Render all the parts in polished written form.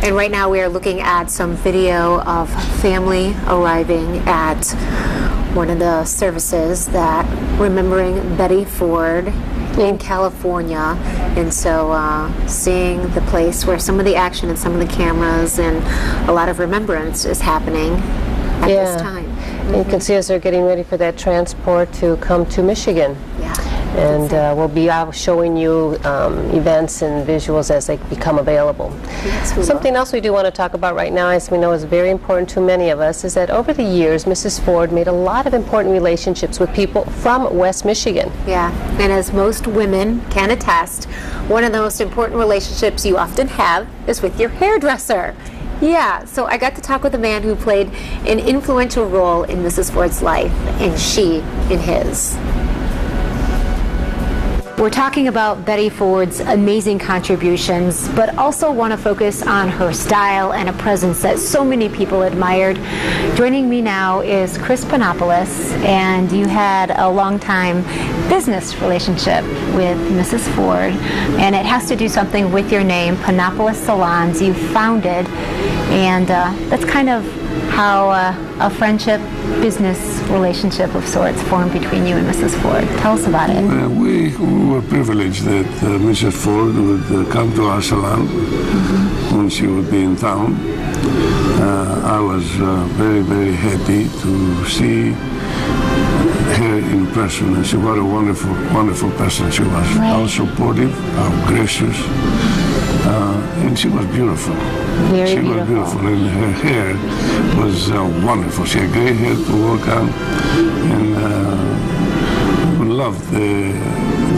And right now we are looking at some video of family arriving at one of the services that remembering Betty Ford in California. And so seeing the place where some of the action and some of the cameras and a lot of remembrance is happening at this time. You can see as they're getting ready for that transport to come to Michigan. Yeah. And we'll be showing you events and visuals as they become available. Yes, Something else we do want to talk about right now, as we know is very important to many of us, is that over the years, Mrs. Ford made a lot of important relationships with people from West Michigan. Yeah, and as most women can attest, one of the most important relationships you often have is with your hairdresser. Yeah, so I got to talk with a man who played an influential role in Mrs. Ford's life, and she in his. We're talking about Betty Ford's amazing contributions, but also want to focus on her style and a presence that so many people admired. Joining me now is Chris Panopolous, and you had a long-time business relationship with Mrs. Ford, and it has to do something with your name, Panopoulos Salons, you founded, and that's kind of how a friendship, business relationship of sorts formed between you and Mrs. Ford. Tell us about it. We were privileged that Mrs. Ford would come to our salon when she would be in town. I was very, very happy to see her in person, and she was a wonderful, wonderful person. She was how supportive, how gracious, and she was beautiful. Very beautiful. Was beautiful, and her hair was wonderful. She had great hair to work on, and we loved the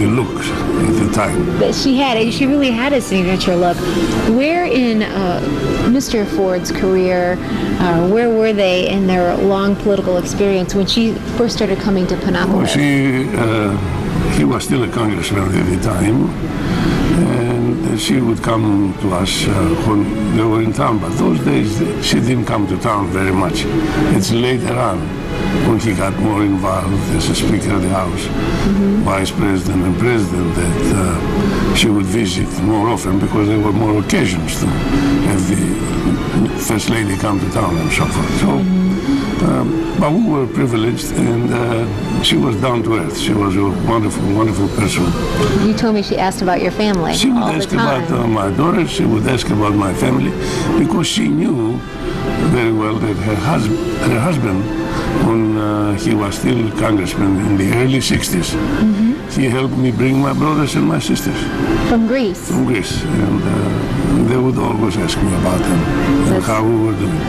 looks at the time. But she really had a signature look. Where in Mr. Ford's career, where were they in their long political experience when she first started coming to Panopoulos? Well, he was still a congressman at the time, and she would come to us when they were in town. But those days, she didn't come to town very much. It's later on, when he got more involved as a Speaker of the House, Vice President and President, that she would visit more often because there were more occasions to have the First Lady come to town and so forth. So, but we were privileged, and she was down to earth. She was a wonderful, wonderful person. You told me she asked about your family. She would ask about my daughter. She would ask about my family, because she knew very well that her husband, when he was still congressman in the early 60s, he helped me bring my brothers and my sisters. From Greece? From Greece. And they would always ask me about them and how we were doing.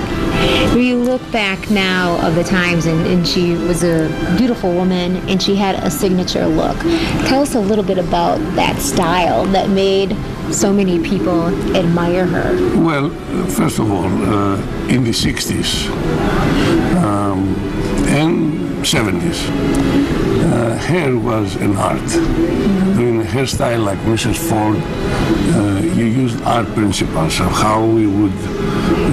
When you look back now of the times, and she was a beautiful woman, and she had a signature look. Tell us a little bit about that style that made so many people admire her. Well, first of all, in the 60s and 70s, hair was an art. Doing a hairstyle like Mrs. Ford, you used art principles of how we would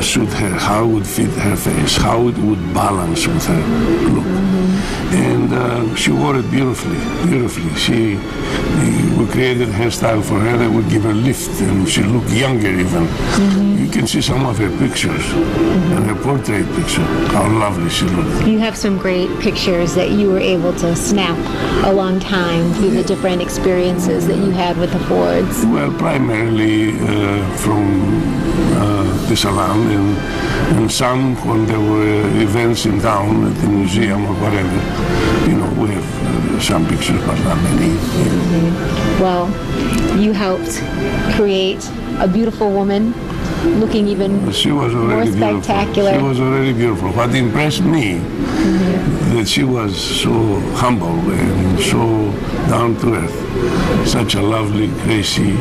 suit her, how it would fit her face, how it would balance with her look. And she wore it beautifully, beautifully. We created a hairstyle for her that would give her lift, and she looked younger even. You can see some of her pictures, and her portrait picture, how lovely she looked. You have some great pictures that you were able to snap a long time through the different experiences that you had with the Fords. Well, primarily from the salon, and some when there were events in town at the museum or whatever. You know, we have some pictures, but not many. Well, you helped create a beautiful woman, looking even more spectacular. She was already beautiful. What impressed me, that she was so humble and so down to earth. Such a lovely, gracie,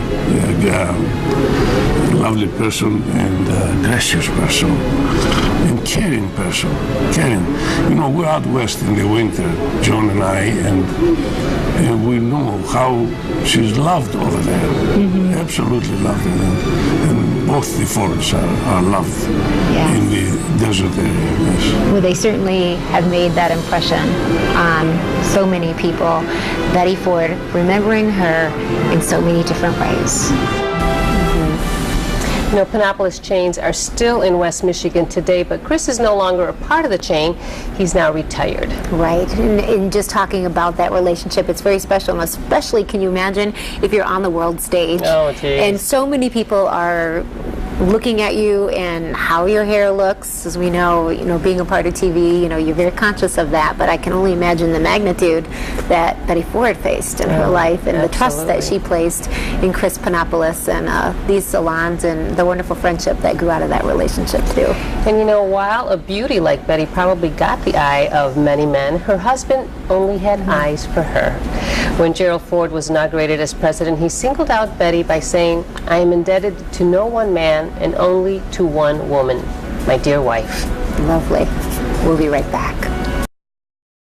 lovely person, and gracious person, and caring person. Caring. You know, we're out west in the winter, John and I, and we know how she's loved over there. Absolutely loved. And both the Fords are loved in the desert area. Yes. Well, they certainly have made that impression on so many people. Betty Ford, remembering her in so many different ways. You know, Panopoulos chains are still in West Michigan today, but Chris is no longer a part of the chain. He's now retired. Right, and just talking about that relationship, it's very special, and especially, can you imagine if you're on the world stage? Oh, geez. And so many people are looking at you and how your hair looks. As we know, being a part of TV, you're very conscious of that, but I can only imagine the magnitude that Betty Ford faced in her life, and the trust that she placed in Chris Panopolous and these salons, and the wonderful friendship that grew out of that relationship too. And while a beauty like Betty probably got the eye of many men, her husband only had eyes for her. When Gerald Ford was inaugurated as president, he singled out Betty by saying, "I am indebted to no one man and only to one woman, my dear wife." Lovely. We'll be right back.